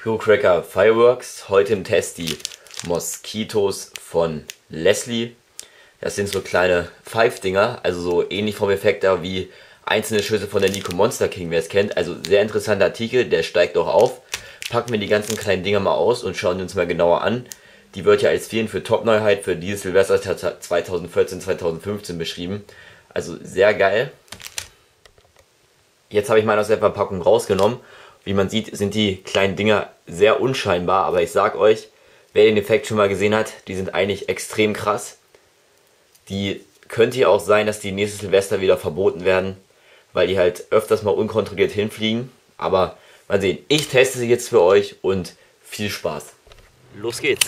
Pyrocrackerfireworks. Heute im Test die Moskitos von Lesli. Das sind so kleine Pfeiffdinger, also so ähnlich vom Heftiger wie einzelne Schüsse von der Nico Monster King, wer es kennt. Also sehr interessanter Artikel, der steigt auch auf. Packen wir die ganzen kleinen Dinger mal aus und schauen uns mal genauer an. Die wird ja als vielen für Top-Neuheit für dieses Silvester 2014-2015 beschrieben. Also sehr geil. Jetzt habe ich mal aus der Verpackung rausgenommen. Wie man sieht, sind die kleinen Dinger sehr unscheinbar, aber ich sag euch, wer den Effekt schon mal gesehen hat, die sind eigentlich extrem krass. Die könnte ja auch sein, dass die nächstes Silvester wieder verboten werden, weil die halt öfters mal unkontrolliert hinfliegen. Aber mal sehen, ich teste sie jetzt für euch und viel Spaß. Los geht's!